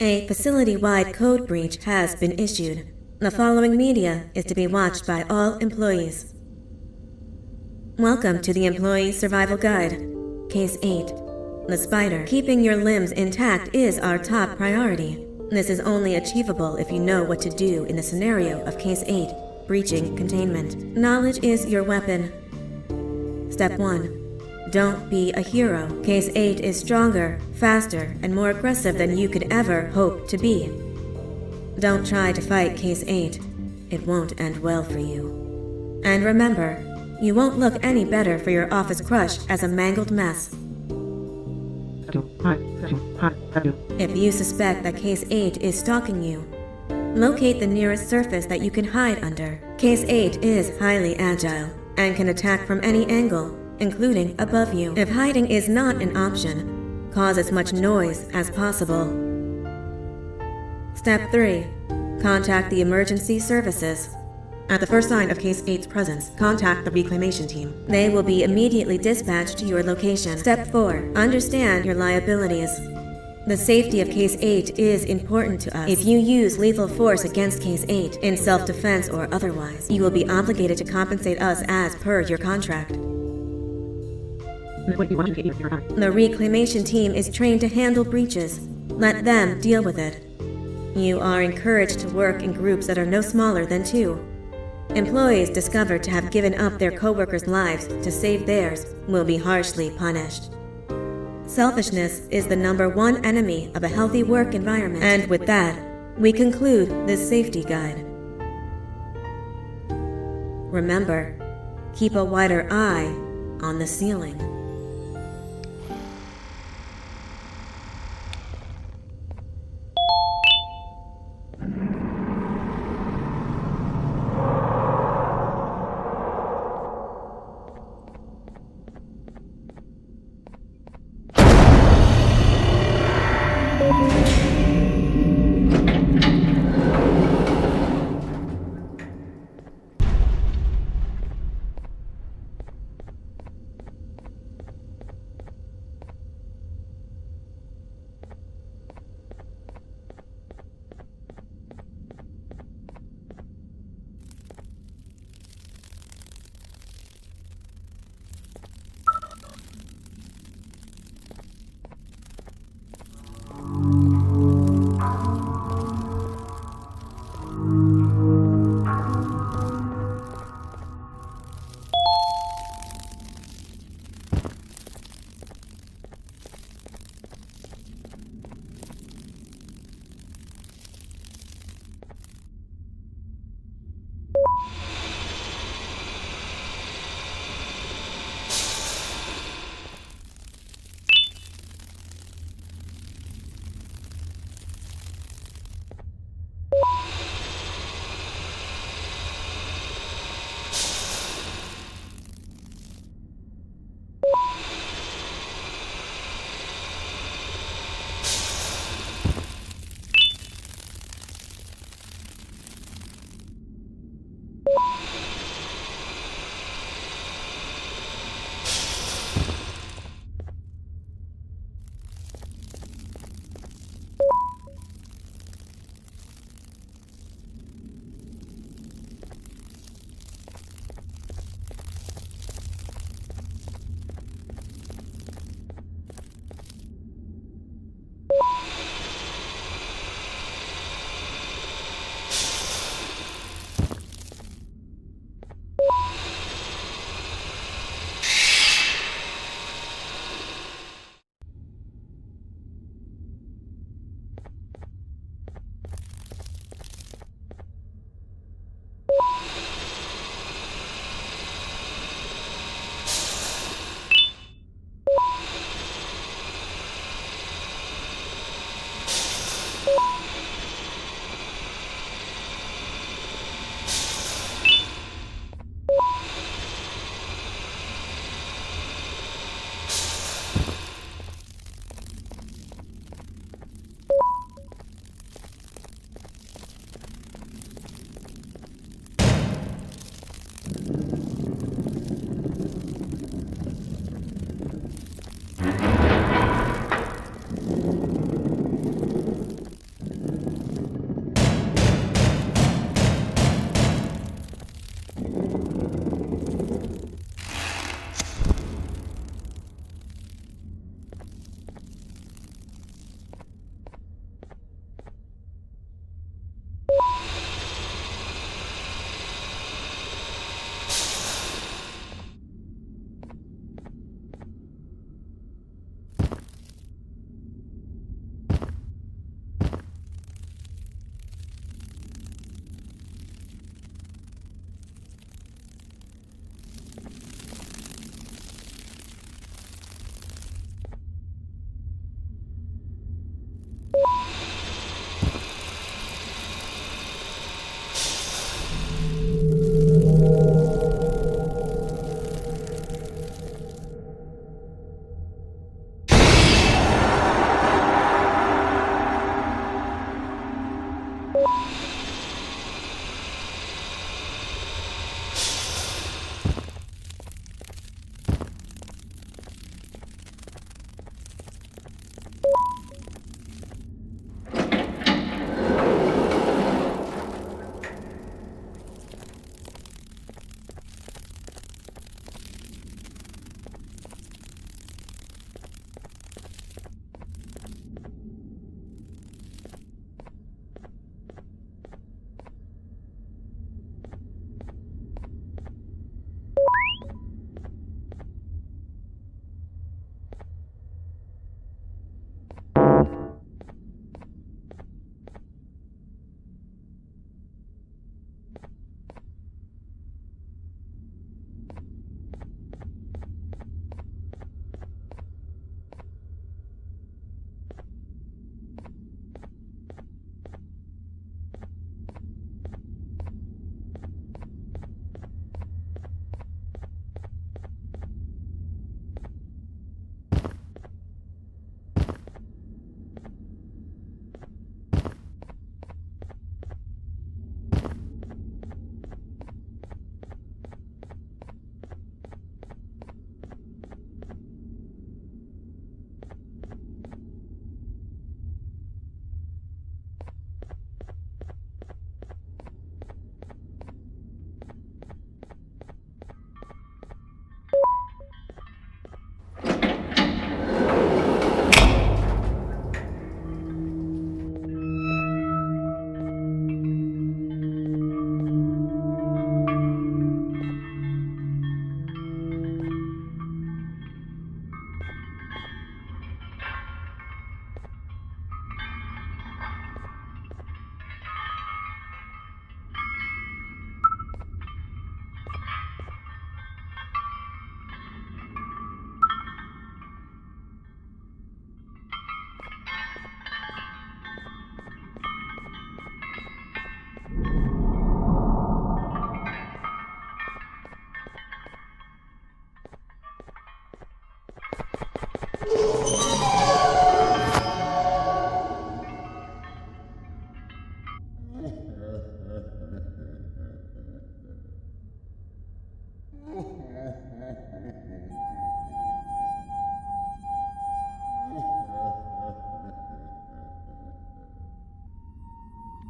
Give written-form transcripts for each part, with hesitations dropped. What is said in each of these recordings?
A facility-wide code breach has been issued. The following media is to be watched by all employees. Welcome to the Employee Survival Guide. Case 8. The spider. Keeping your limbs intact is our top priority. This is only achievable if you know what to do in the scenario of Case 8, breaching containment. Knowledge is your weapon. Step 1. Don't be a hero. Case 8 is stronger, faster, and more aggressive than you could ever hope to be. Don't try to fight Case 8. It won't end well for you. And remember, you won't look any better for your office crush as a mangled mess. If you suspect that Case 8 is stalking you, locate the nearest surface that you can hide under. Case 8 is highly agile and can attack from any angle, including above you. If hiding is not an option, cause as much noise as possible. Step 3. Contact the emergency services. At the first sign of Case 8's presence, contact the reclamation team. They will be immediately dispatched to your location. Step 4. Understand your liabilities. The safety of Case 8 is important to us. If you use lethal force against Case 8, in self-defense or otherwise, you will be obligated to compensate us as per your contract. The reclamation team is trained to handle breaches. Let them deal with it. You are encouraged to work in groups that are no smaller than 2. Employees discovered to have given up their co-workers' lives to save theirs will be harshly punished. Selfishness is the #1 enemy of a healthy work environment. And with that, we conclude this safety guide. Remember, keep a wider eye on the ceiling.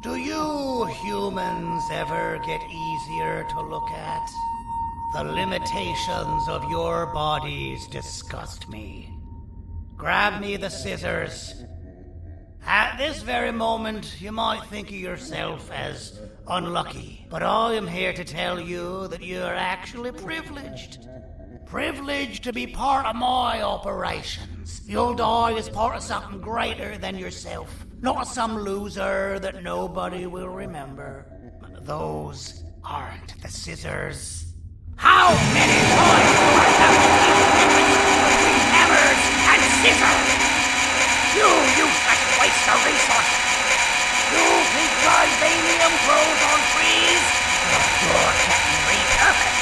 Do you humans ever get easier to look at? The limitations of your bodies disgust me. Grab me the scissors. At this very moment, you might think of yourself as unlucky, but I am here to tell you that you are actually privileged. Privileged to be part of my operations. You'll die as part of something greater than yourself. Not some loser that nobody will remember. Those aren't the scissors. How many times do I have to keep difference between hammers and scissors? You useless waste of resources. You think vibranium grows on trees? You're getting repurposed.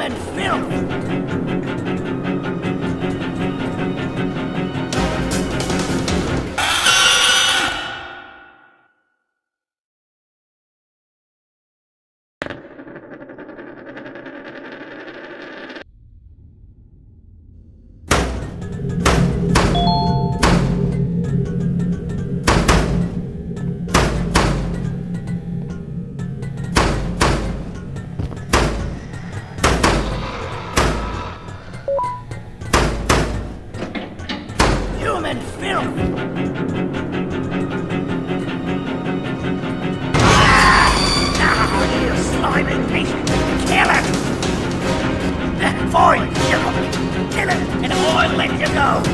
human filth! Human filth! You slimy patient! Kill it! Fine, kill it, and I'll let you go!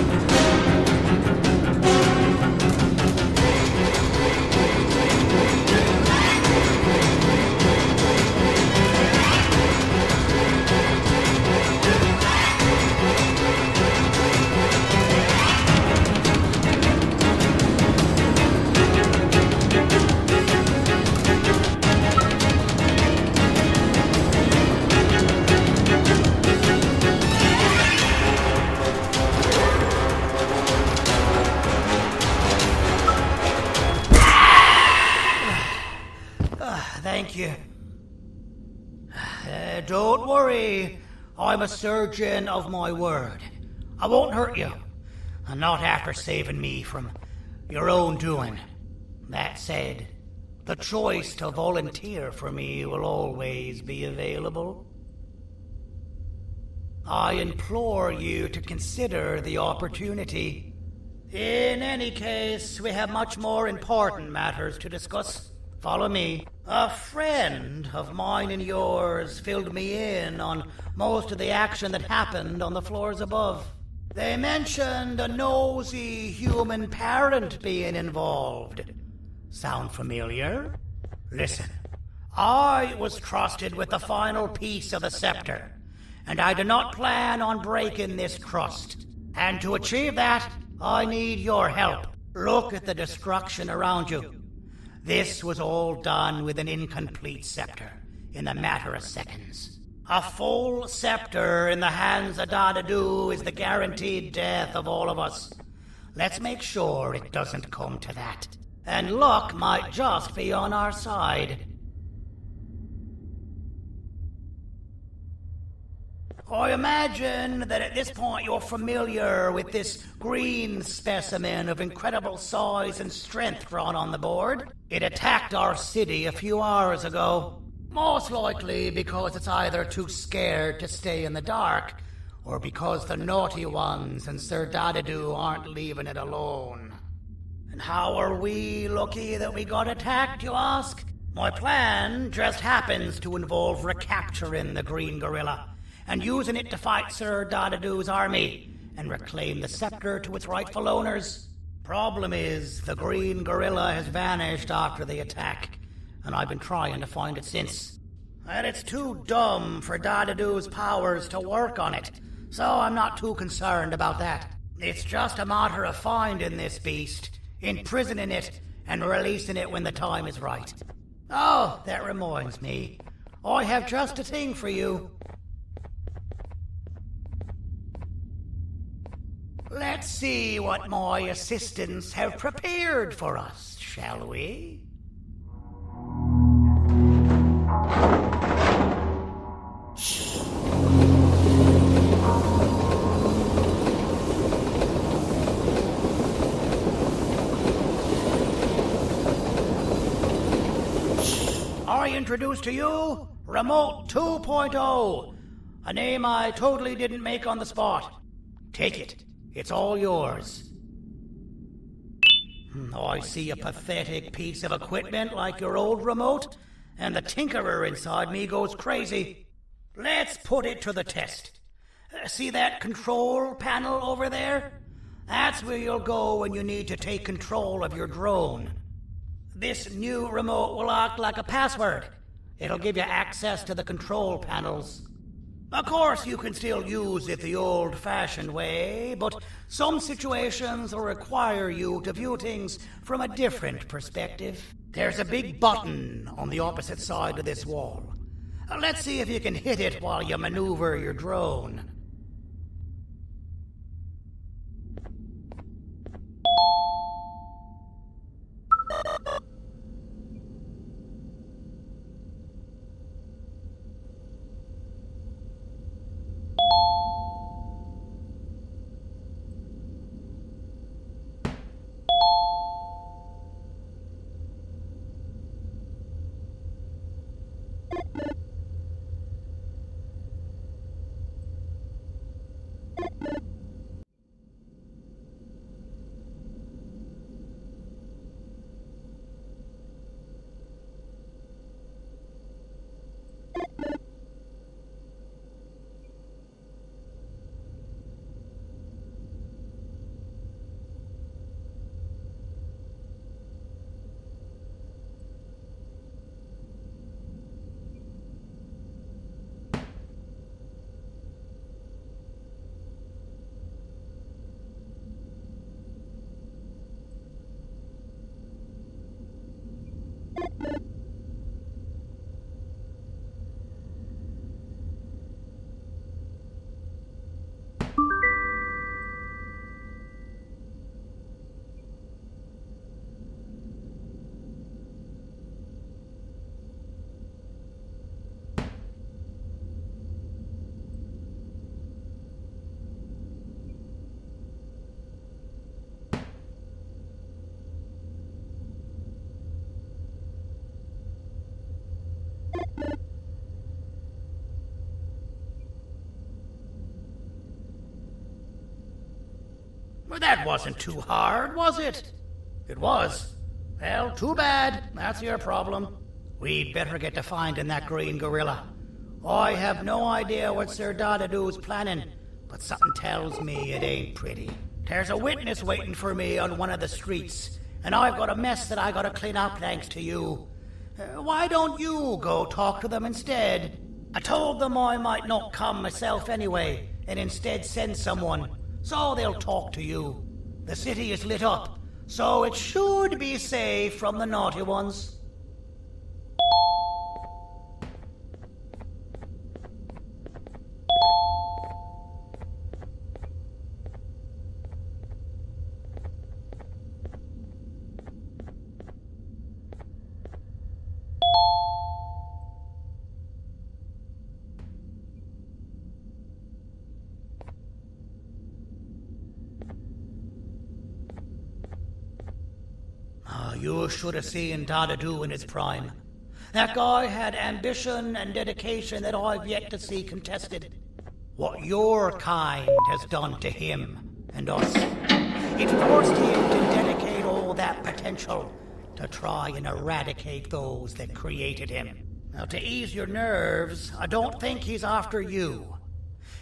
Thank you. Don't worry. I'm a surgeon of my word. I won't hurt you. And not after saving me from your own doing. That said, the choice to volunteer for me will always be available. I implore you to consider the opportunity. In any case, we have much more important matters to discuss. Follow me. A friend of mine and yours filled me in on most of the action that happened on the floors above. They mentioned a nosy human parent being involved. Sound familiar? Listen, I was trusted with the final piece of the scepter, and I do not plan on breaking this trust. And to achieve that, I need your help. Look at the destruction around you. This was all done with an incomplete scepter, in a matter of seconds. A full scepter in the hands of Dadadu is the guaranteed death of all of us. Let's make sure it doesn't come to that. And luck might just be on our side. I imagine that at this point you're familiar with this green specimen of incredible size and strength drawn on the board. It attacked our city a few hours ago. Most likely because it's either too scared to stay in the dark, or because the naughty ones and Sir Dadadu aren't leaving it alone. And how are we lucky that we got attacked, you ask? My plan just happens to involve recapturing the green gorilla and using it to fight Sir Dadadu's army and reclaim the scepter to its rightful owners. Problem is, the green gorilla has vanished after the attack, and I've been trying to find it since. And it's too dumb for Dadadu's powers to work on it, so I'm not too concerned about that. It's just a matter of finding this beast, imprisoning it, and releasing it when the time is right. Oh, that reminds me. I have just a thing for you. Let's see what my assistants have prepared for us, shall we? I introduce to you Remote 2.0, a name I totally didn't make on the spot. Take it. It's all yours. I see a pathetic piece of equipment like your old remote, and the tinkerer inside me goes crazy. Let's put it to the test. See that control panel over there? That's where you'll go when you need to take control of your drone. This new remote will act like a password. It'll give you access to the control panels. Of course, you can still use it the old-fashioned way, but some situations will require you to view things from a different perspective. There's a big button on the opposite side of this wall. Let's see if you can hit it while you maneuver your drone. Well, that wasn't too hard, was it? It was. Well, too bad. That's your problem. We'd better get to finding that green gorilla. I have no idea what Sir Dadadu's planning, but something tells me it ain't pretty. There's a witness waiting for me on one of the streets, and I've got a mess that I gotta clean up thanks to you. Why don't you go talk to them instead? I told them I might not come myself anyway, and instead send someone, so they'll talk to you. The city is lit up, so it should be safe from the naughty ones. You should have seen Dadadu in his prime. That guy had ambition and dedication that I've yet to see contested. What your kind has done to him and us, it forced him to dedicate all that potential to try and eradicate those that created him. Now, to ease your nerves, I don't think he's after you.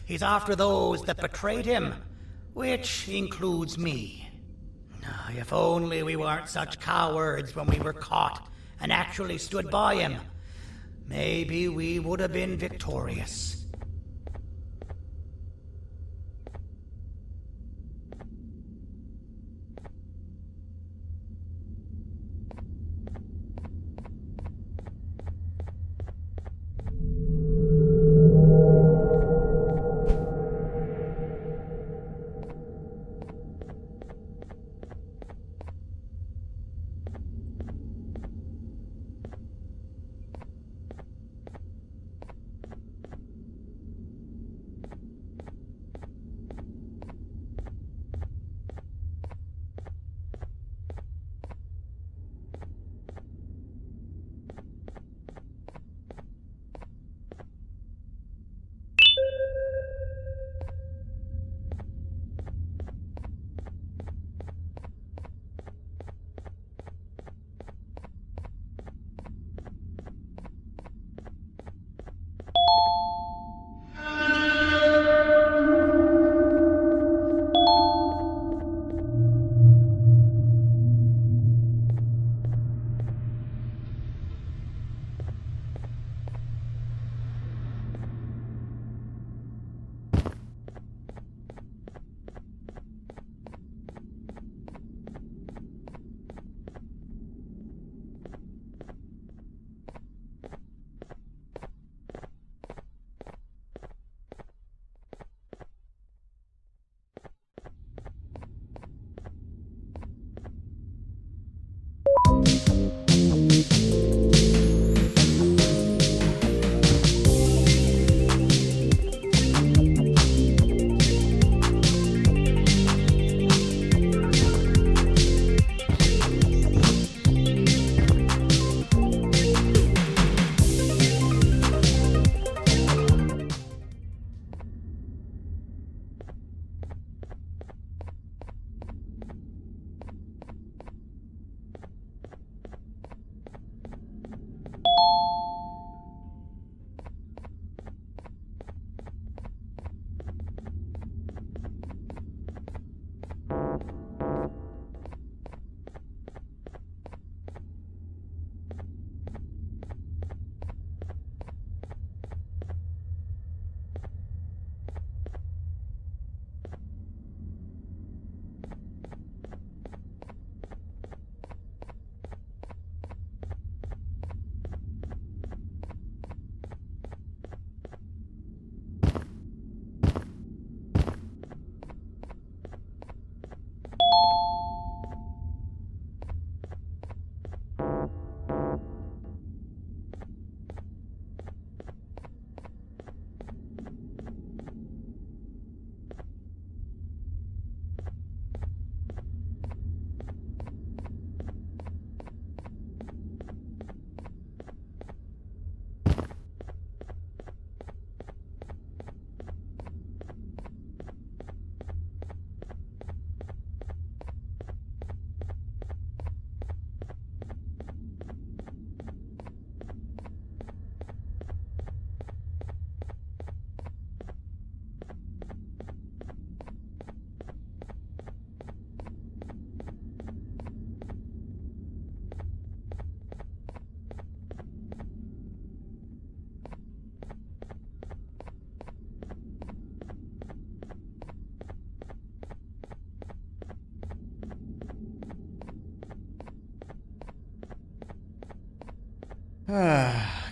He's after those that betrayed him, which includes me. If only we weren't such cowards when we were caught and actually stood by him, maybe we would have been victorious.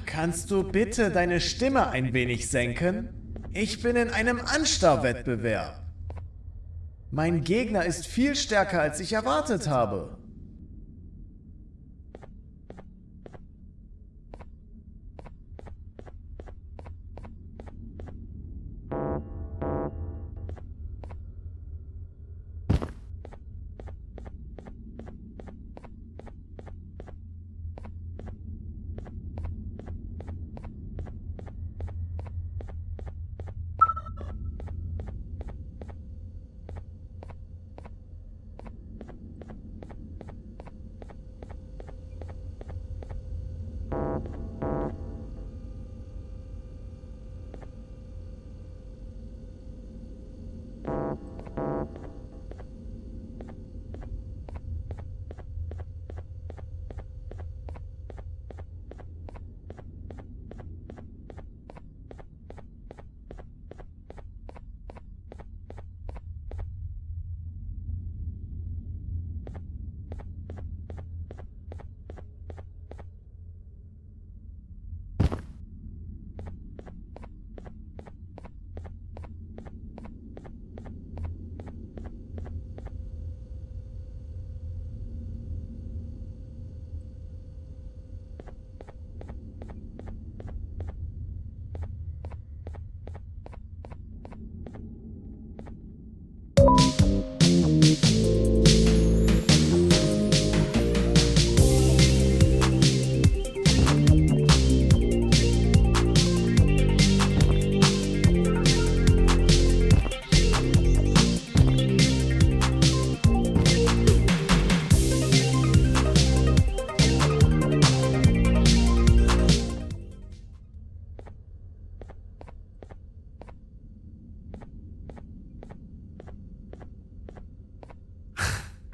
Kannst du bitte deine Stimme ein wenig senken? Ich bin in einem Anstarrwettbewerb. Mein Gegner ist viel stärker, als ich erwartet habe.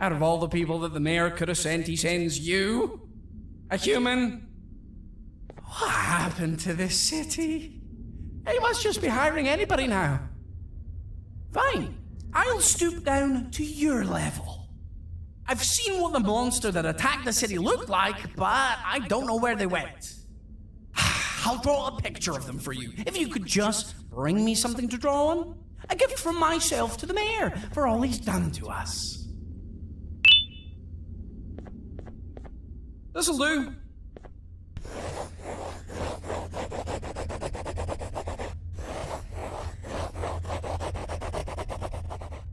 Out of all the people that the mayor could have sent, he sends you? A human? What happened to this city? He must just be hiring anybody now. Fine, I'll stoop down to your level. I've seen what the monster that attacked the city looked like, but I don't know where they went. I'll draw a picture of them for you, if you could just bring me something to draw on. A gift from myself to the mayor for all he's done to us. This'll do.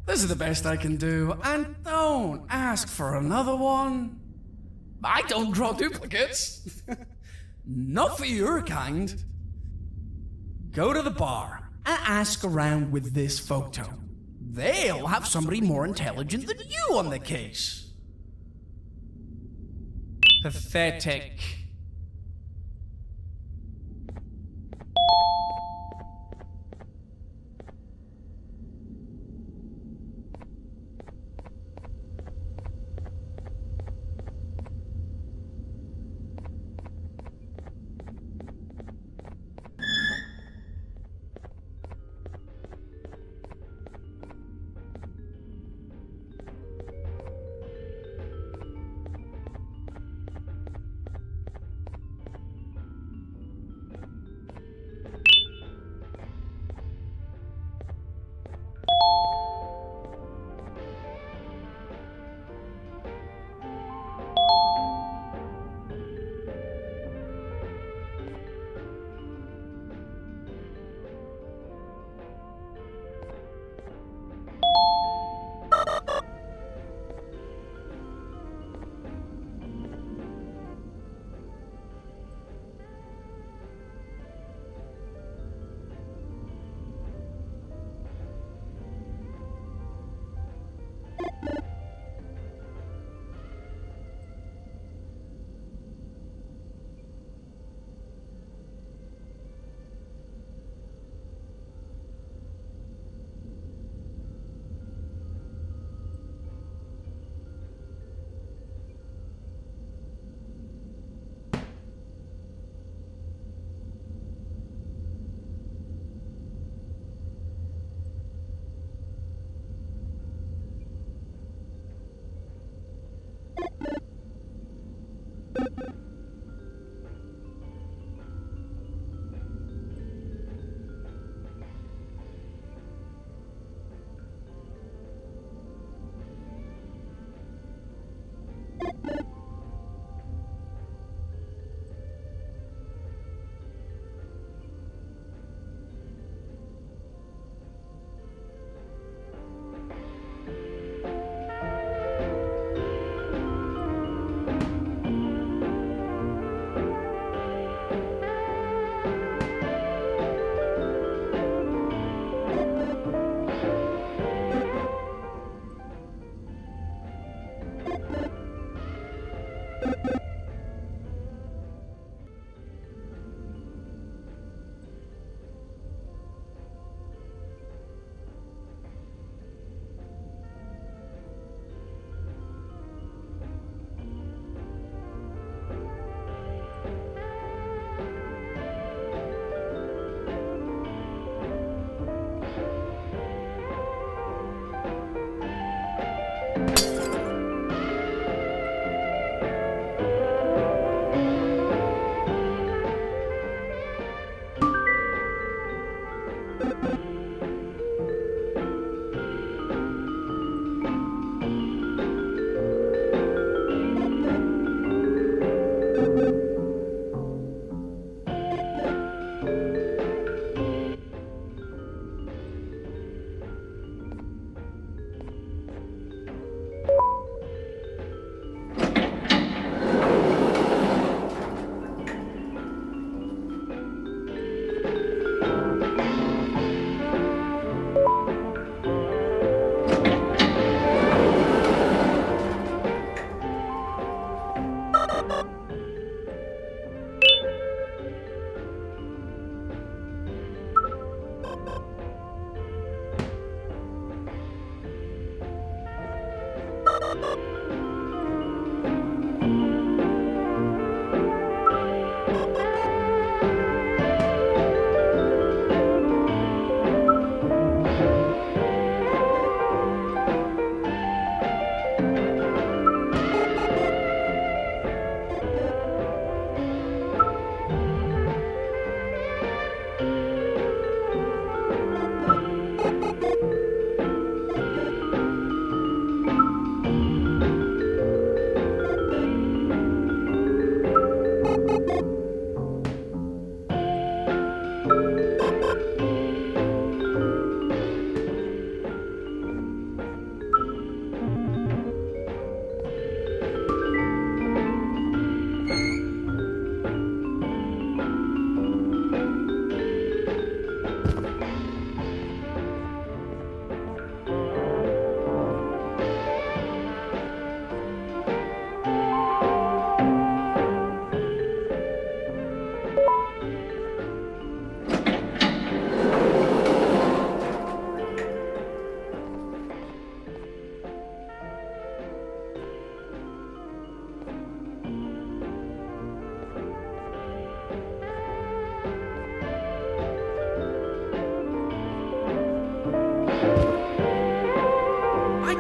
This is the best I can do, and don't ask for another one. I don't draw duplicates. Not for your kind. Go to the bar and ask around with this photo. They'll have somebody more intelligent than you on the case. Pathetic.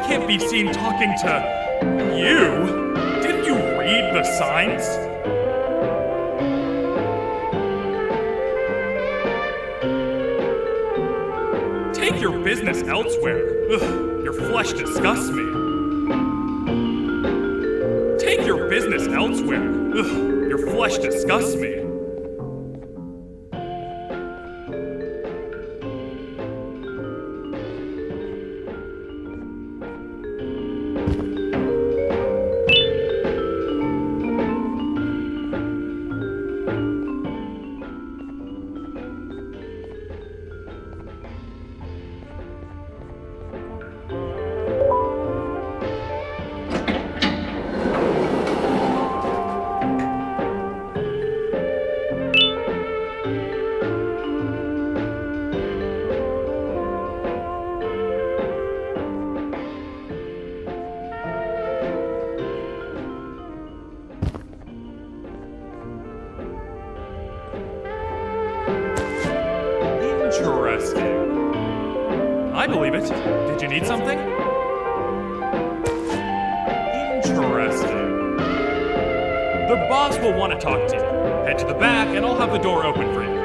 Can't be seen talking to you. Didn't you read the signs? Take your business elsewhere. Ugh, your flesh disgusts me. Take your business elsewhere. Ugh, your flesh disgusts me. Interesting. I believe it. Did you need something? Interesting. The boss will want to talk to you. Head to the back and I'll have the door open for you.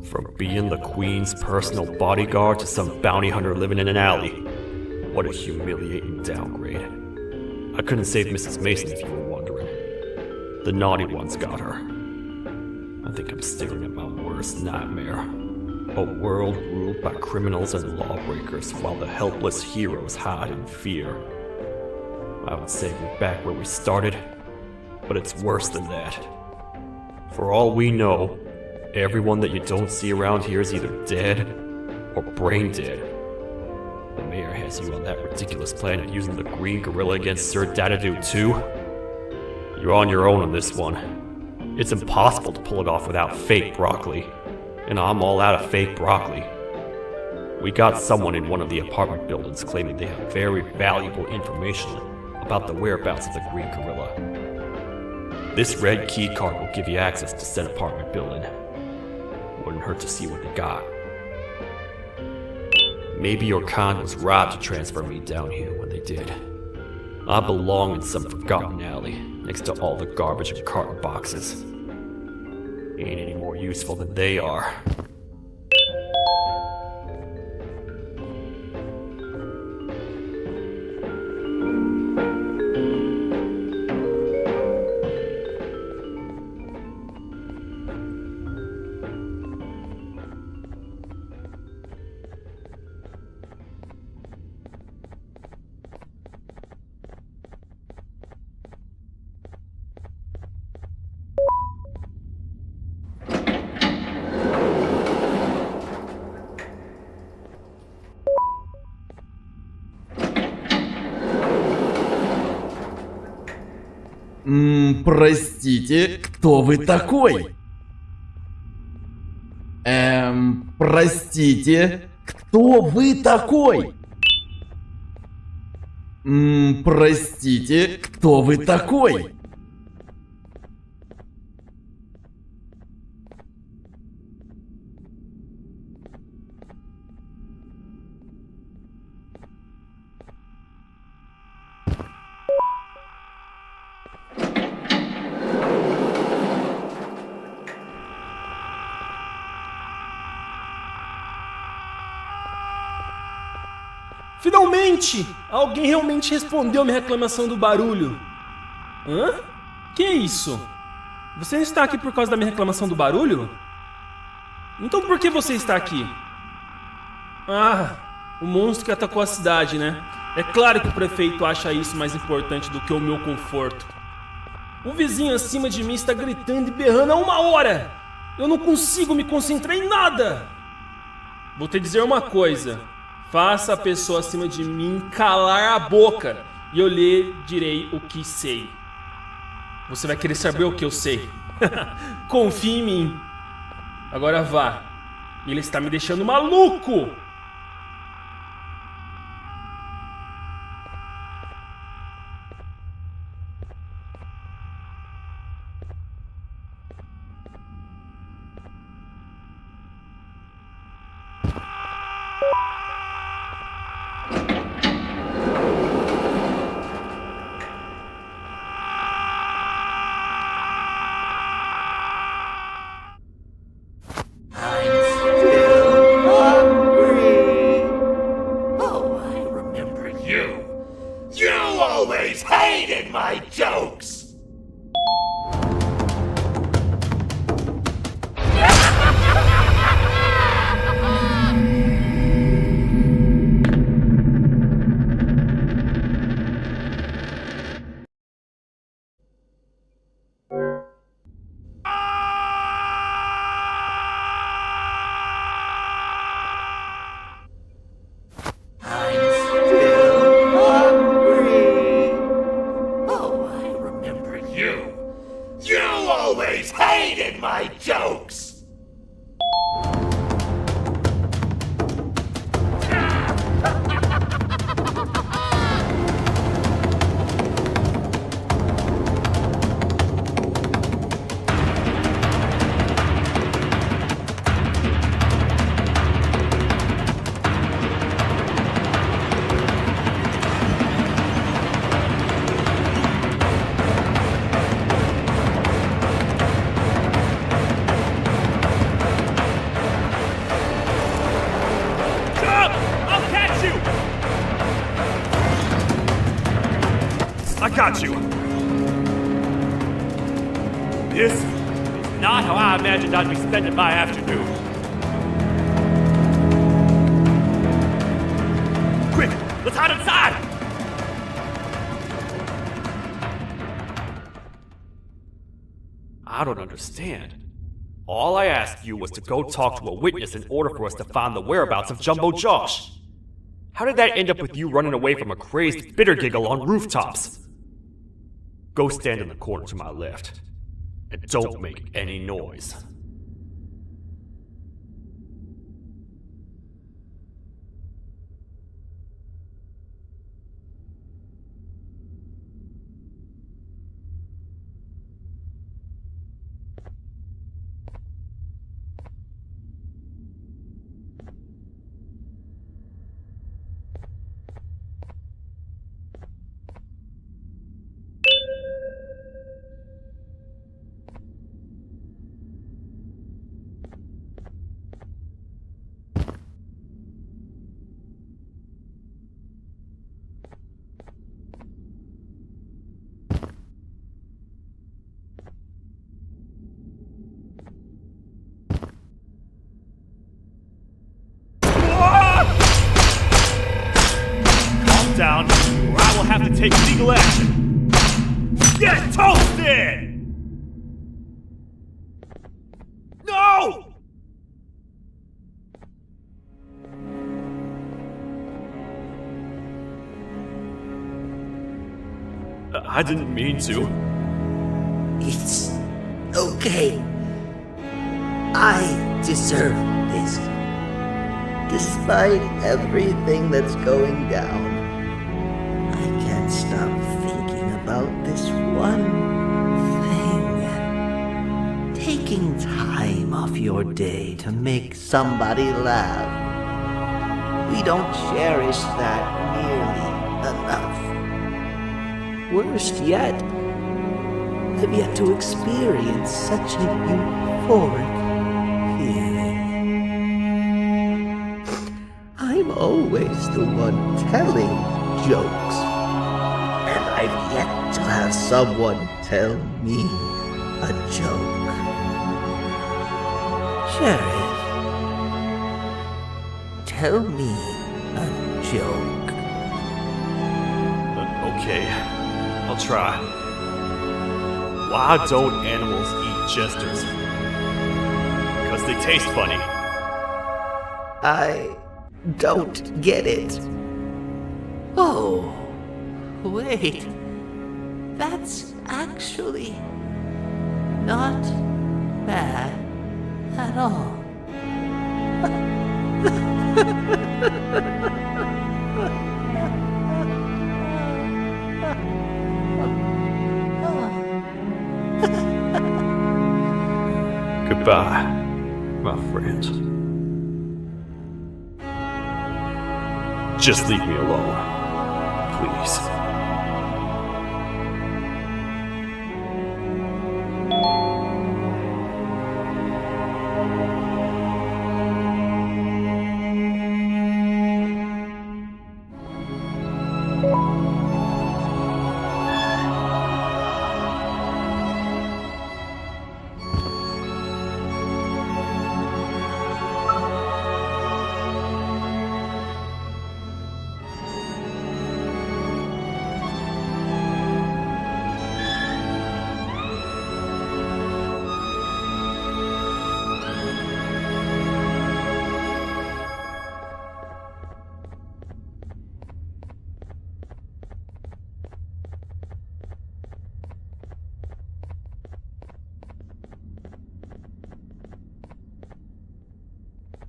From being the Queen's personal bodyguard to some bounty hunter living in an alley. What a humiliating downgrade. I couldn't save Mrs. Mason if you were wondering. The naughty ones got her. I think I'm staring at my worst nightmare. A world ruled by criminals and lawbreakers while the helpless heroes hide in fear. I would say we're back where we started, but it's worse than that. For all we know, everyone that you don't see around here is either dead or brain dead. The mayor has you on that ridiculous planet using the green gorilla against Sir Dadadoo too? You're on your own on this one. It's impossible to pull it off without fake broccoli. And I'm all out of fake broccoli. We got someone in one of the apartment buildings claiming they have very valuable information about the whereabouts of the green gorilla. This red key card will give you access to said apartment building. Wouldn't hurt to see what they got. Maybe your con was robbed to transfer me down here when they did. I belong in some forgotten alley, next to all the garbage and carton boxes. Ain't any more useful than they are. Простите, кто вы такой? Простите, кто вы такой? Простите, кто вы такой? Finalmente! Alguém realmente respondeu minha reclamação do barulho. Hã? Que é isso? Você não está aqui por causa da minha reclamação do barulho? Então por que você está aqui? Ah, o monstro que atacou a cidade, né? É claro que o prefeito acha isso mais importante do que o meu conforto. O vizinho acima de mim está gritando e berrando há 1 hora! Eu não consigo me concentrar em nada! Vou te dizer uma coisa. Faça a pessoa acima de mim calar a boca e eu lhe direi o que sei. Você vai querer saber o que eu sei. Confie em mim. Agora vá. Ele está me deixando maluco! Got you. This is not how I imagined I'd be spending my afternoon. Quick, let's hide inside! I don't understand. All I asked you was to go talk to a witness in order for us to find the whereabouts of Jumbo Josh. How did that end up with you running away from a crazed bitter giggle on rooftops? Go stand in the corner to my left, and don't make any noise. Down, or I will have to take legal action. Get toasted! No! I didn't mean to. It's okay. I deserve this. Despite everything that's going down, I can't stop thinking about this one thing. Taking time off your day to make somebody laugh. We don't cherish that nearly enough. Worst yet, I've yet to experience such a euphoric feeling. I'm always the one telling jokes, and I've yet to have someone tell me a joke. Sheriff, tell me a joke. Okay, I'll try. Why don't animals eat jesters? Because they taste funny. I don't get it. Oh, wait. That's actually not bad at all. Goodbye, my friend. Just leave me alone, please.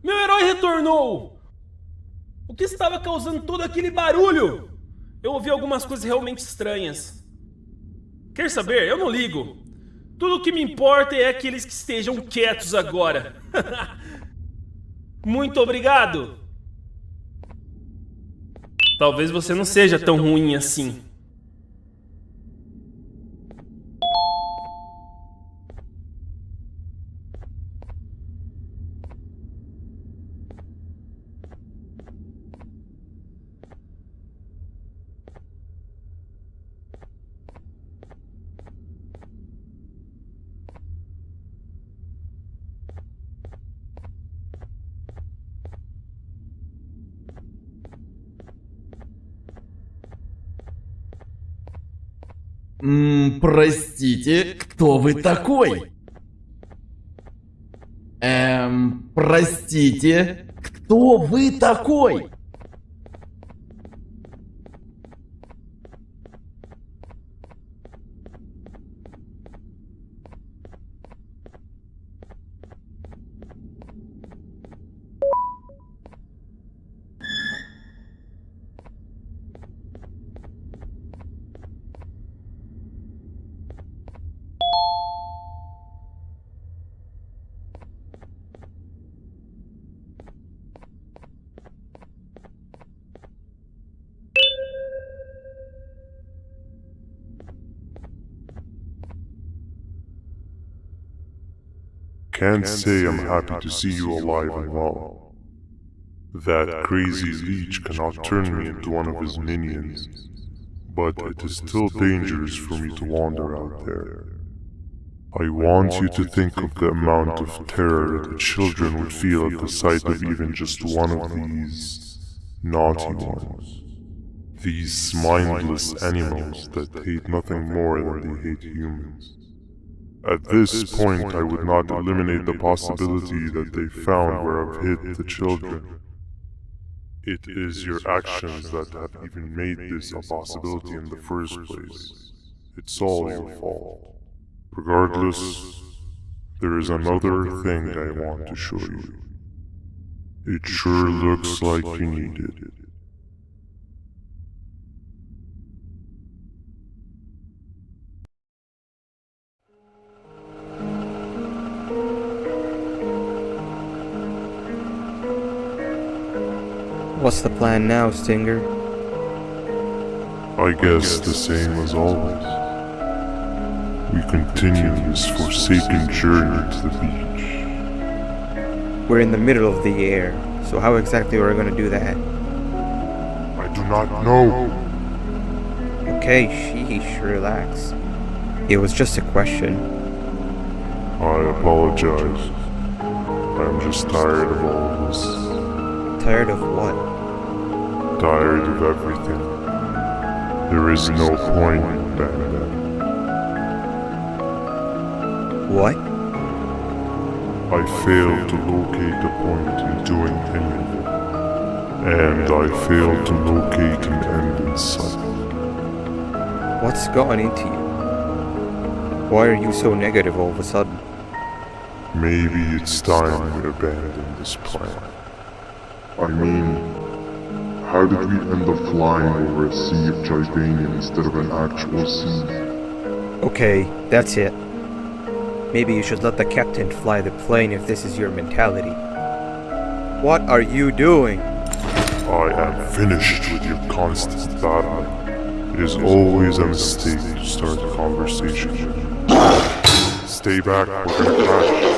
Meu herói retornou! O que estava causando todo aquele barulho? Eu ouvi algumas coisas realmente estranhas. Quer saber? Eu não ligo. Tudo o que me importa é que eles que estejam quietos agora. Muito obrigado! Talvez você não seja tão ruim assim. Простите, кто вы такой? Простите, кто вы такой? Can't say I'm happy to see you alive and well. That crazy leech cannot turn me into one of his minions, but it is still dangerous for me to wander out there. I want you to think of the amount of terror that the children would feel at the sight of even just one of these naughty ones. These mindless animals that hate nothing more than they hate humans. At this point, I would not eliminate the possibility that they found where I've hid the children. It is your actions that have even made this a possibility in the first place. It's all your fault. Regardless, there is another thing I want to show you. It sure looks like you need it. What's the plan now, Stinger? I guess the same as always. We continue this forsaken journey to the beach. We're in the middle of the air, so how exactly are we going to do that? I do not know. Okay, sheesh, relax. It was just a question. I apologize. I'm just tired of all this. Tired of what? Tired of everything. There is no point, Banban. What? I failed to locate a point in doing any of it. And I failed to locate an end in sight. What's gotten into you? Why are you so negative all of a sudden? Maybe it's time we abandon this plan. I mean, how did we end up flying over a sea of Jibanium instead of an actual sea? Okay, that's it. Maybe you should let the captain fly the plane if this is your mentality. What are you doing? I am finished with your constant battling. It is always a mistake to start a conversation. Stay back, we're gonna crash.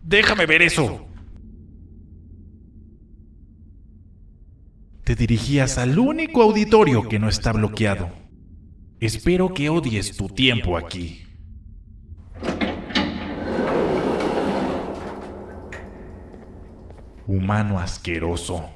Déjame ver eso. Te dirigías al único auditorio que no está bloqueado. Espero que odies tu tiempo aquí. Humano asqueroso.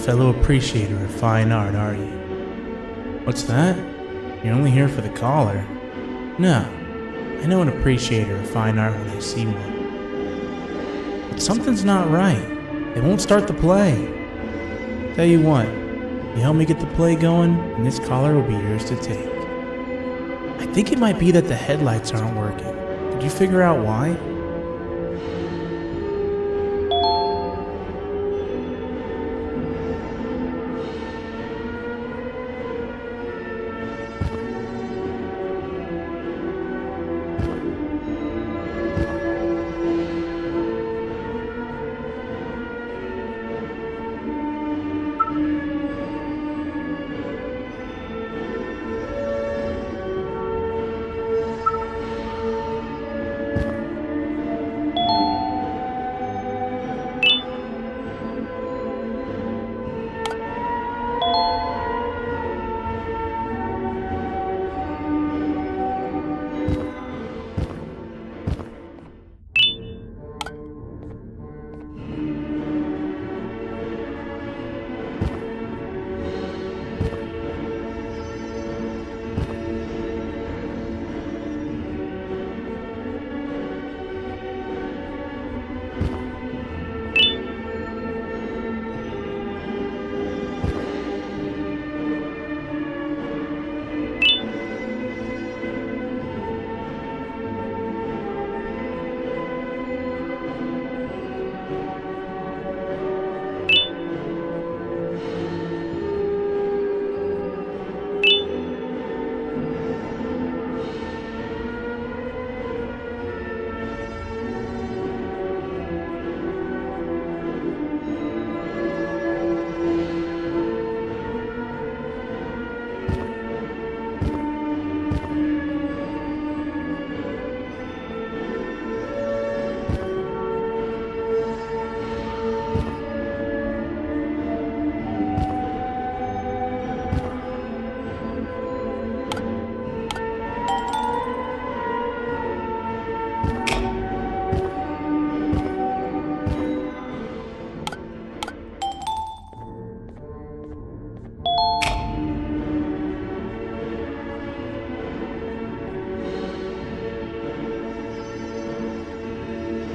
Fellow appreciator of fine art, are you? What's that? You're only here for the collar. No, I know an appreciator of fine art when I see one. But something's not right. They won't start the play. Tell you what, You help me get the play going, and this collar will be yours to take. I think it might be that the headlights aren't working. Did you figure out why?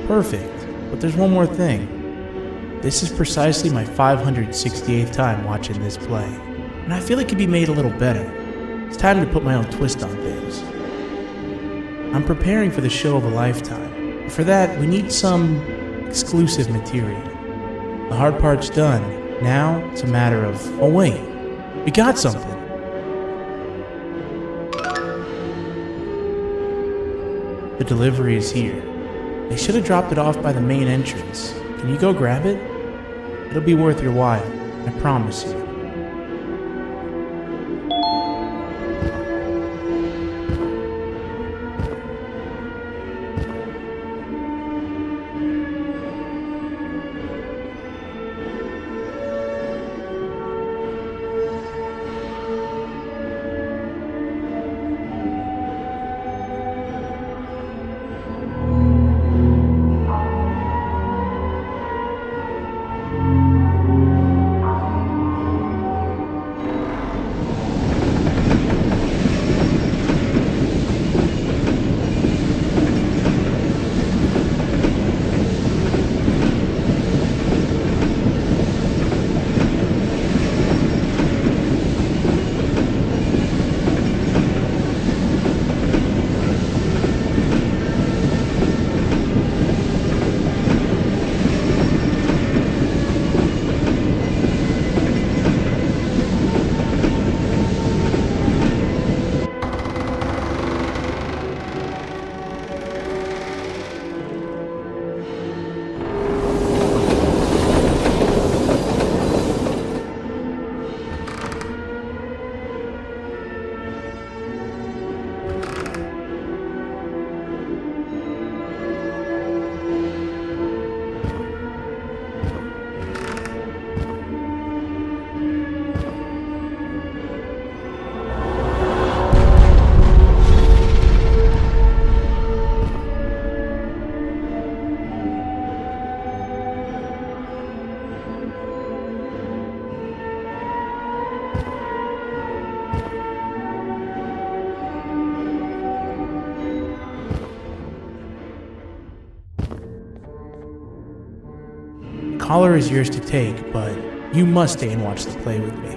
Perfect, but there's one more thing. This is precisely my 568th time watching this play, and I feel it could be made a little better. It's time to put my own twist on things. I'm preparing for the show of a lifetime. For that, we need some exclusive material. The hard part's done. Now, it's a matter of, oh wait, we got something. The delivery is here. They should have dropped it off by the main entrance. Can you go grab it? It'll be worth your while, I promise you. Collar is yours to take, but you must stay and watch the play with me.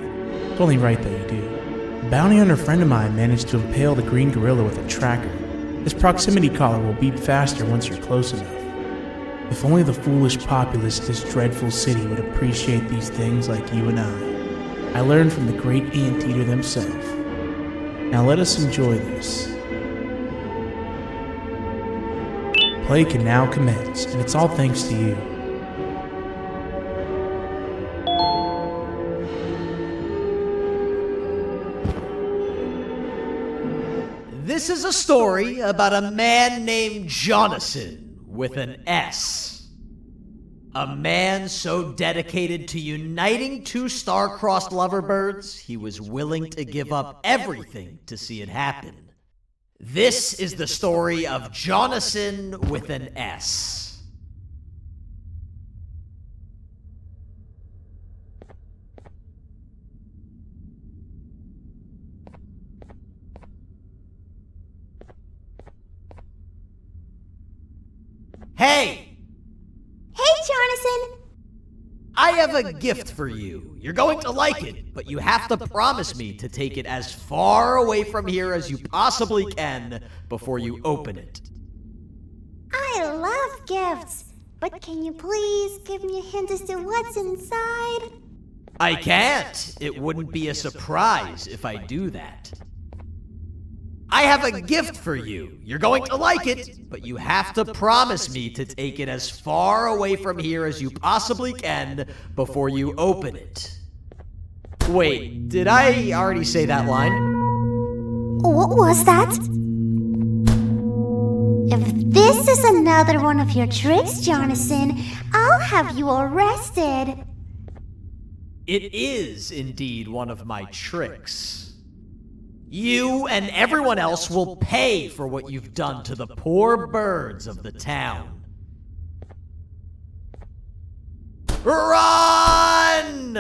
It's only right that you do. A bounty hunter friend of mine managed to impale the green gorilla with a tracker. His proximity collar will beep faster once you're close enough. If only the foolish populace of this dreadful city would appreciate these things like you and I. I learned from the great anteater themselves. Now let us enjoy this. Play can now commence, and it's all thanks to you. This is a story about a man named Jonathan with an S. A man so dedicated to uniting two star-crossed loverbirds, he was willing to give up everything to see it happen. This is the story of Jonathan with an S. Hey! Hey, Jonathan! I have a gift for you. You're going to like it, but you have to promise me to take it as far away from here as you possibly can before you open it. I love gifts, but can you please give me a hint as to what's inside? I can't. It wouldn't be a surprise if I do that. I have a gift for you. You're going to like it, but you have to promise me to take it as far away from here as you possibly can before you open it. Wait, did I already say that line? What was that? If this is another one of your tricks, Jonathan, I'll have you arrested. It is indeed one of my tricks. You and everyone else will pay for what you've done to the poor birds of the town. Run!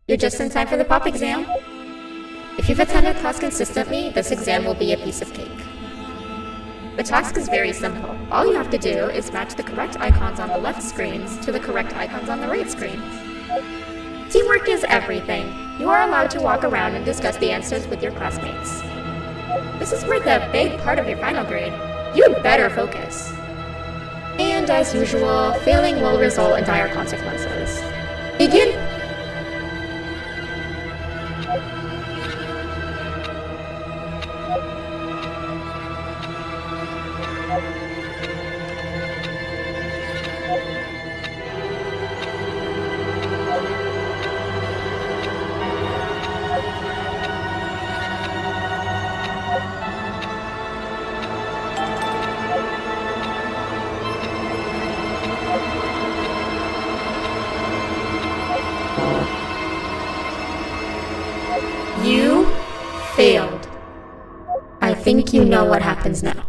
You're just in time for the pop exam. If you've attended class consistently, this exam will be a piece of cake. The task is very simple. All you have to do is match the correct icons on the left screens to the correct icons on the right screens. Teamwork is everything. You are allowed to walk around and discuss the answers with your classmates. This is worth a big part of your final grade. You'd better focus. And as usual, failing will result in dire consequences. Begin! You failed. I think you know what happens now.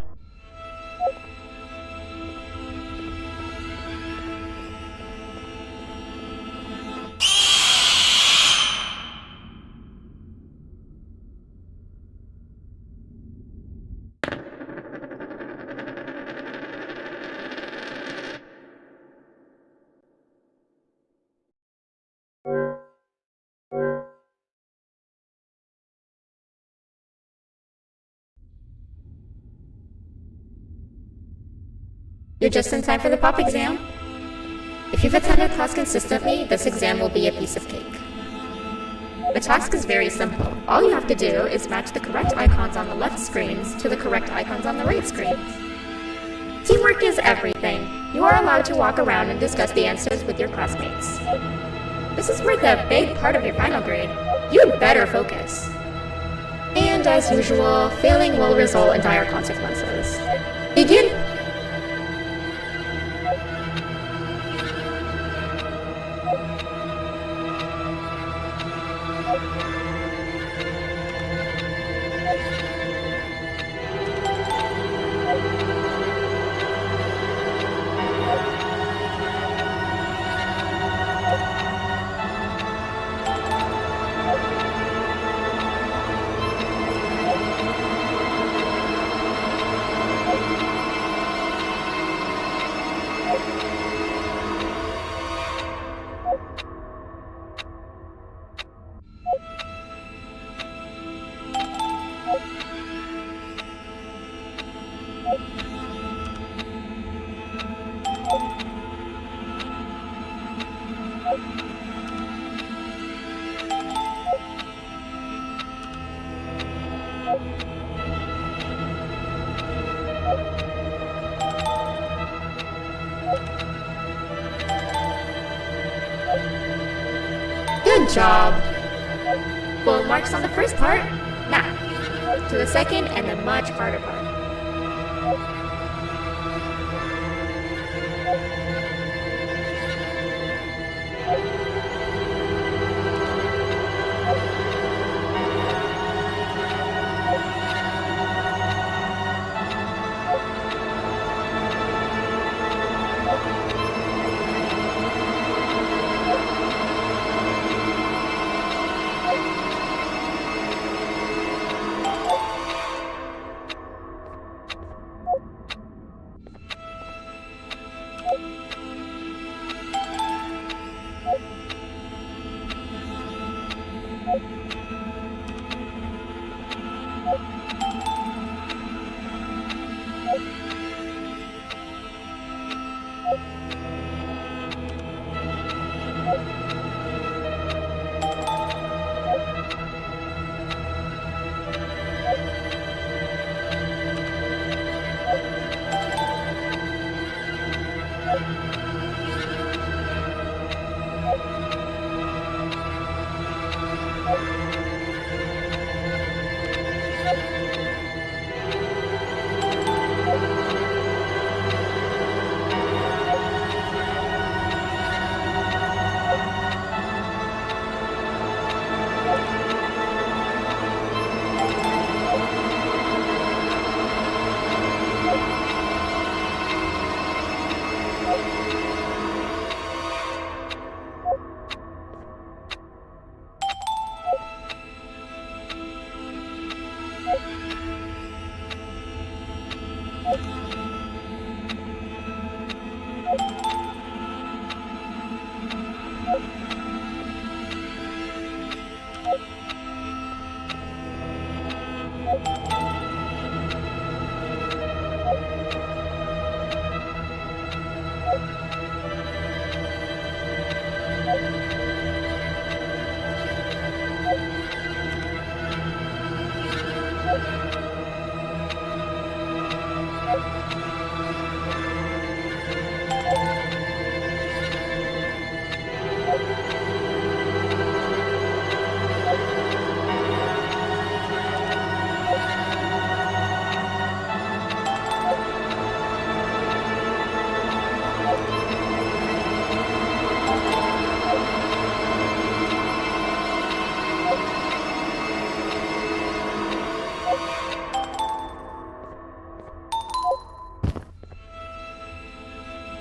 You're just in time for the pop exam. If you've attended class consistently, this exam will be a piece of cake. The task is very simple. All you have to do is match the correct icons on the left screens to the correct icons on the right screens. Teamwork is everything. You are allowed to walk around and discuss the answers with your classmates. This is worth a big part of your final grade. You'd better focus. And as usual, failing will result in dire consequences. Begin! Good job! Full marks on the first part. Now, to the second and the much harder part.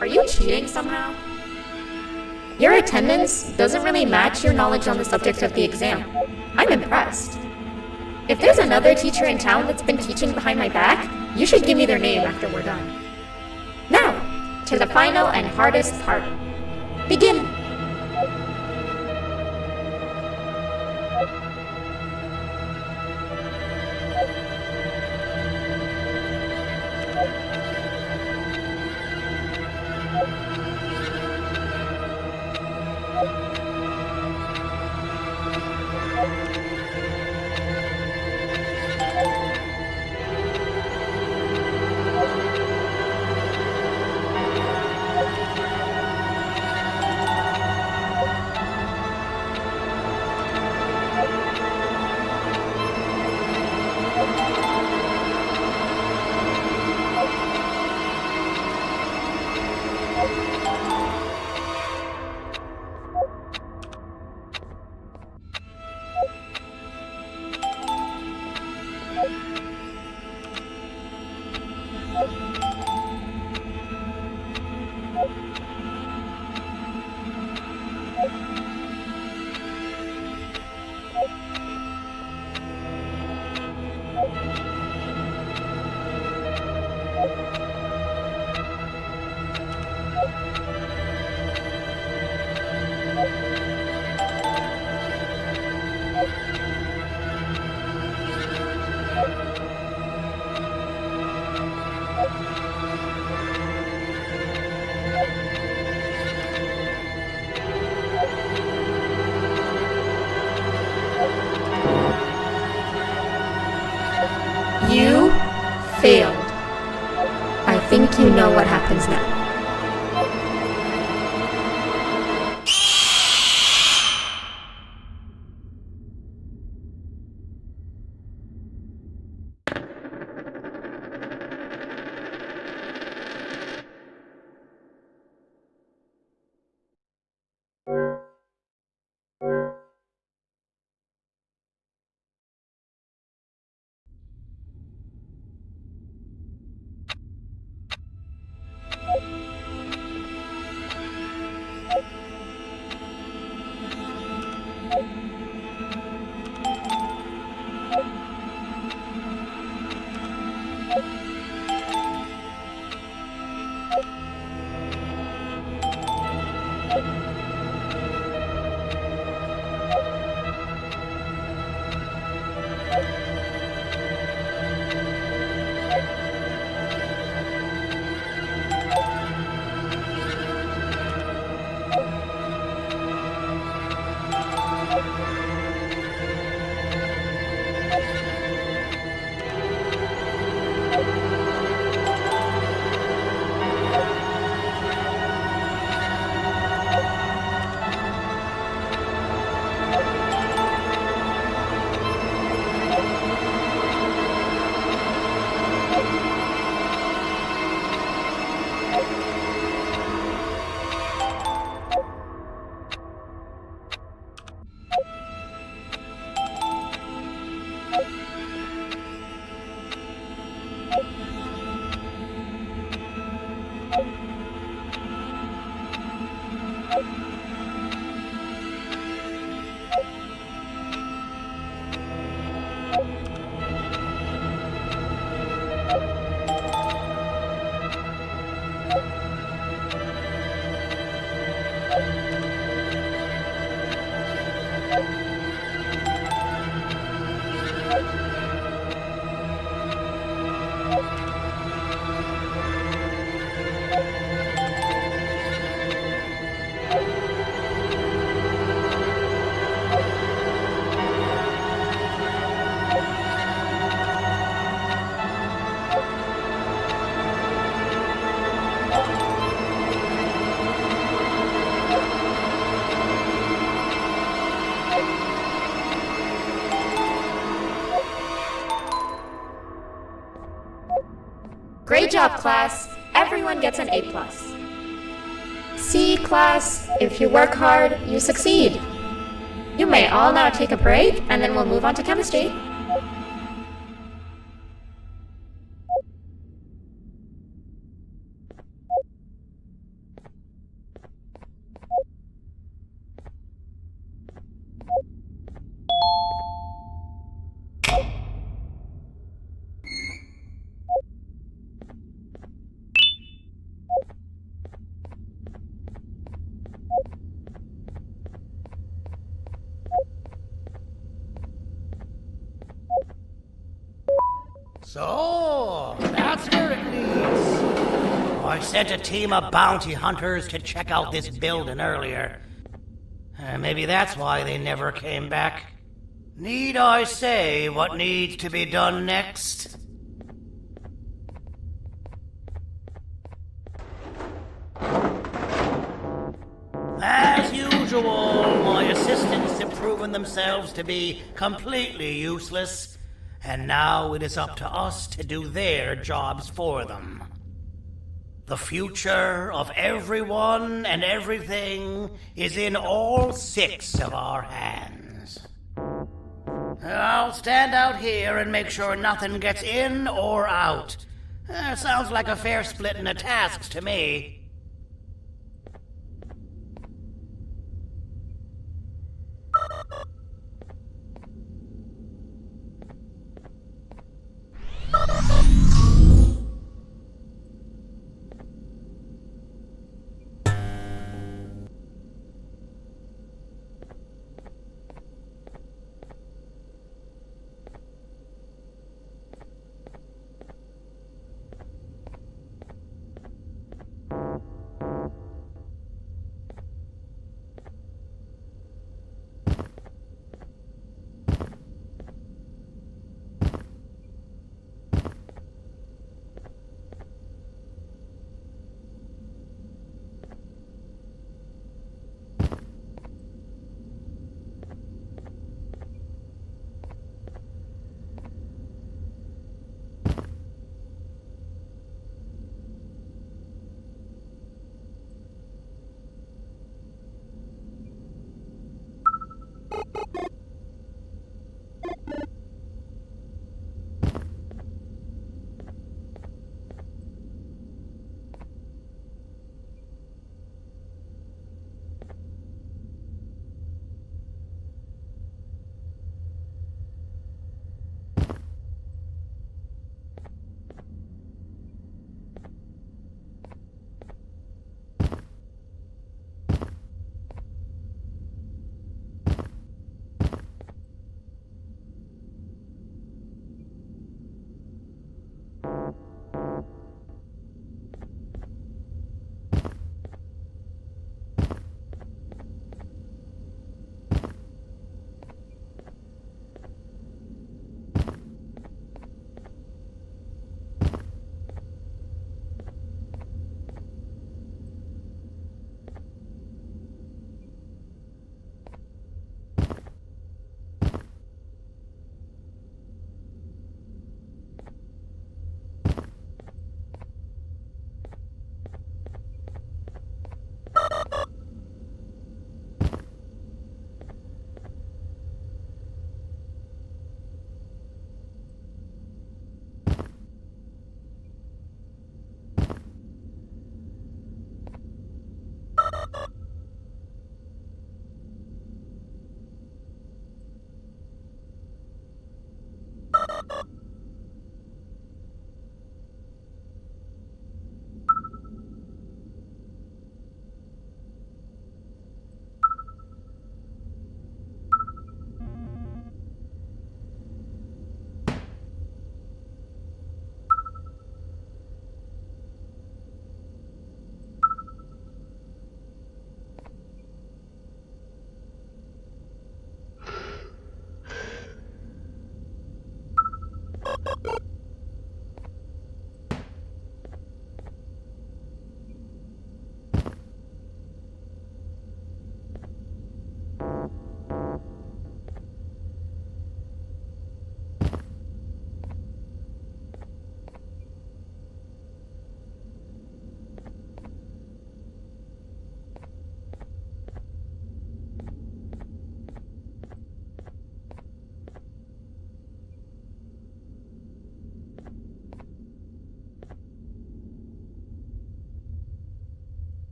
Are you cheating somehow? Your attendance doesn't really match your knowledge on the subject of the exam. I'm impressed. If there's another teacher in town that's been teaching behind my back, you should give me their name after we're done. Now, to the final and hardest part. Begin! You failed. I think you know what happens now. Great job, class. Everyone gets an A+. See, class, if you work hard, you succeed. You may all now take a break, and then we'll move on to chemistry. So, that's where it leads. I sent a team of bounty hunters to check out this building earlier. Maybe that's why they never came back. Need I say what needs to be done next? As usual, my assistants have proven themselves to be completely useless. And now it is up to us to do their jobs for them. The future of everyone and everything is in all 6 of our hands. I'll stand out here and make sure nothing gets in or out. Sounds like a fair splitting of tasks to me.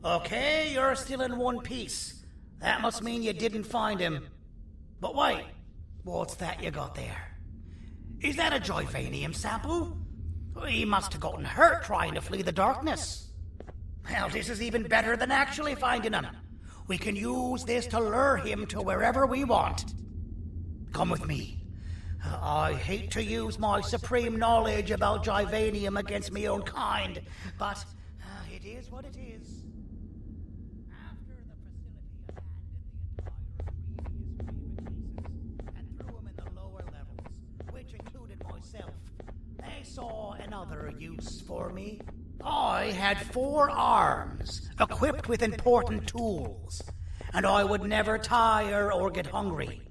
Okay, you're still in one piece. That must mean you didn't find him. But wait, what's that you got there? Is that a Joyvanium sample? He must have gotten hurt trying to flee the darkness. Well, this is even better than actually finding him. We can use this to lure him to wherever we want. Come with me. I hate to use my supreme knowledge about Joyvanium against my own kind, but it is what it is. After the facility abandoned the entire previous cases and threw him in the lower levels, which included myself, they saw another use for me. I had 4 arms, equipped with important tools, and I would never tire or get hungry.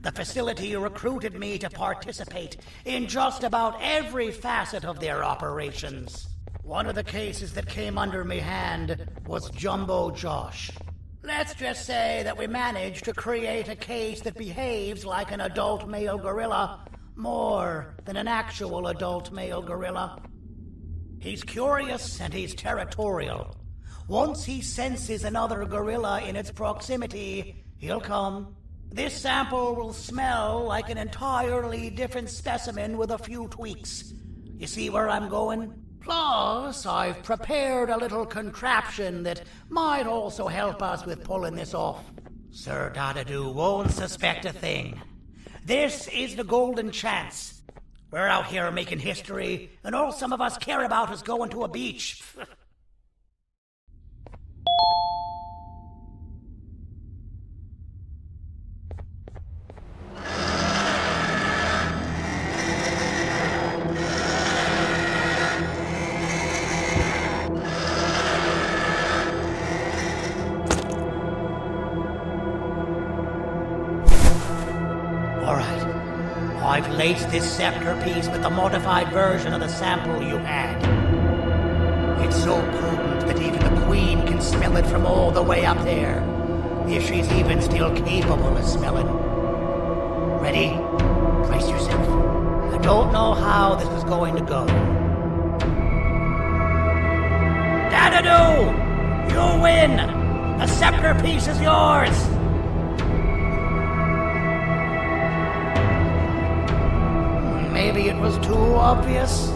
The facility recruited me to participate in just about every facet of their operations. One of the cases that came under me hand was Jumbo Josh. Let's just say that we managed to create a case that behaves like an adult male gorilla, more than an actual adult male gorilla. He's curious and he's territorial. Once he senses another gorilla in its proximity, he'll come. This sample will smell like an entirely different specimen with a few tweaks. You see where I'm going? Plus, I've prepared a little contraption that might also help us with pulling this off. Sir Dadadoo won't suspect a thing. This is the golden chance. We're out here making history, and all some of us care about is going to a beach. I've laced this scepter piece with the modified version of the sample you had. It's so potent that even the Queen can smell it from all the way up there, if she's even still capable of smelling. Ready? Brace yourself. I don't know how this is going to go. Dadadoo! You win! The scepter piece is yours! Maybe it was too obvious.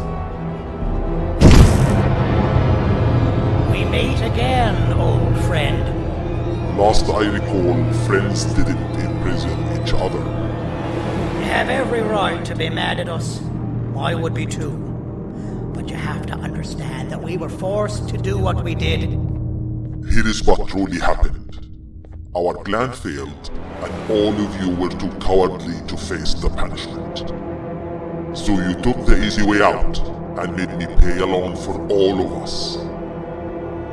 We meet again, old friend. Last I recall, friends didn't imprison each other. You have every right to be mad at us. I would be too. But you have to understand that we were forced to do what we did. Here is what truly happened. Our plan failed, and all of you were too cowardly to face the punishment. So you took the easy way out, and made me pay along for all of us.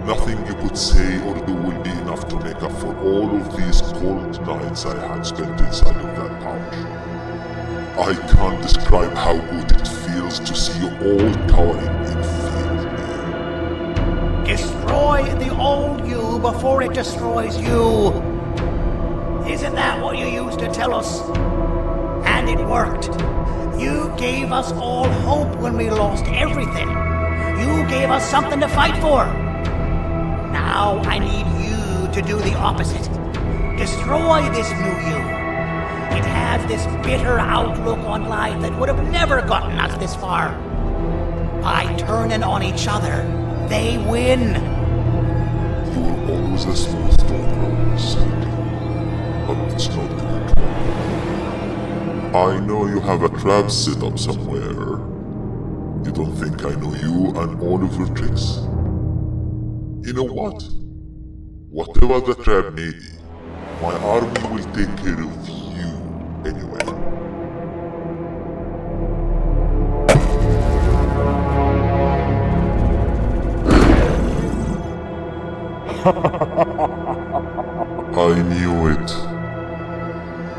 Nothing you could say or do will be enough to make up for all of these cold nights I had spent inside of that pouch. I can't describe how good it feels to see you all cowering in fear. Destroy the old you before it destroys you. Isn't that what you used to tell us? And it worked. You gave us all hope when we lost everything. You gave us something to fight for. Now I need you to do the opposite. Destroy this new you. It has this bitter outlook on life that would have never gotten us this far. By turning on each other, they win. You were always a smooth talker, Sandy. But it's not good. I know you have a trap set up somewhere. You don't think I know you and all of your tricks? You know what? Whatever the trap may be, my army will take care of you anyway. I knew it.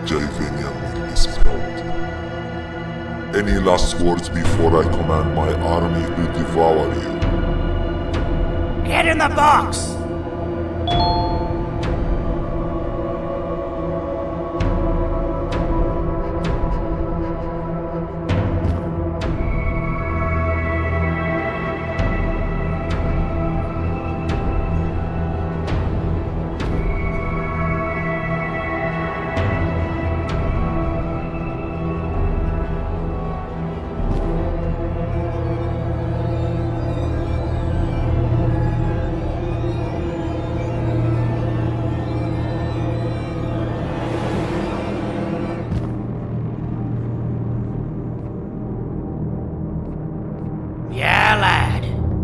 Joyvanium will be spelled. Any last words before I command my army to devour you? Get in the box!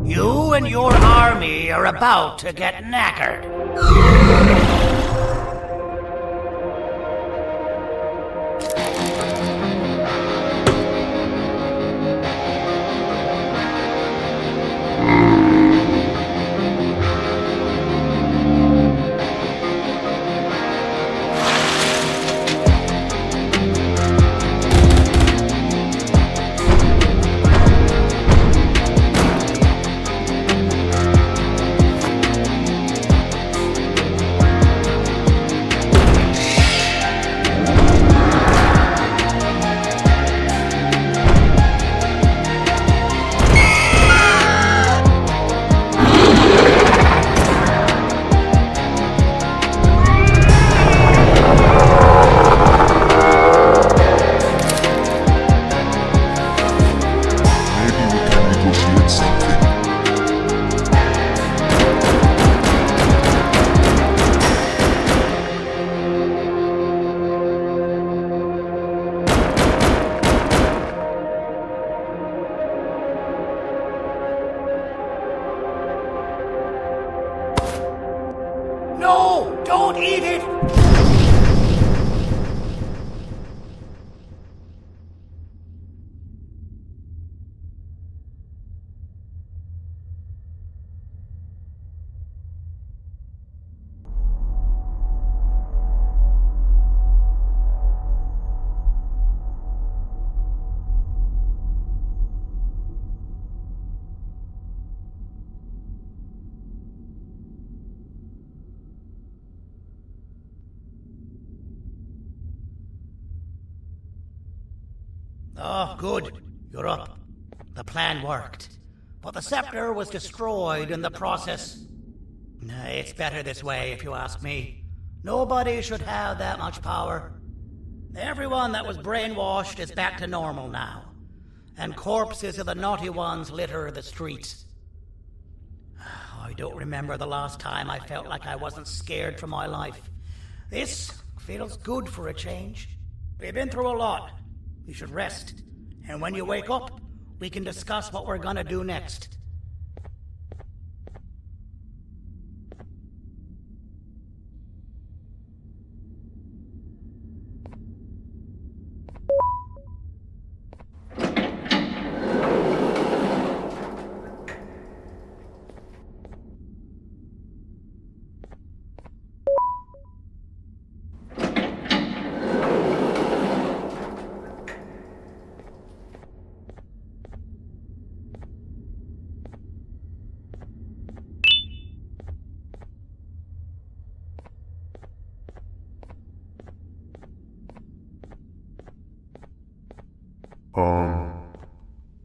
You and your army are about to get knackered. No! Don't eat it! Oh, good. You're up. The plan worked. But the scepter was destroyed in the process. It's better this way, if you ask me. Nobody should have that much power. Everyone that was brainwashed is back to normal now. And corpses of the naughty ones litter the streets. I don't remember the last time I felt like I wasn't scared for my life. This feels good for a change. We've been through a lot. You should rest. And when you wake up, we can discuss what we're gonna do next.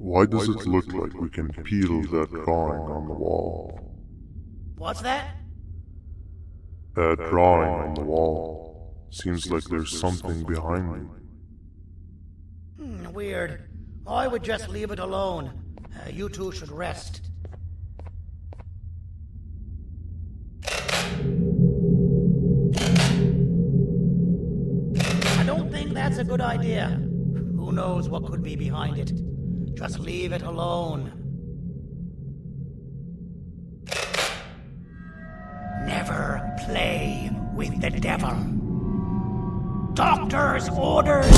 Why does it look like we can peel that drawing on the wall? What's that? That drawing on the wall. Seems like there's something behind it. Weird. I would just leave it alone. You two should rest. I don't think that's a good idea. Who knows what could be behind it? Just leave it alone. Never play with the devil. Doctor's orders!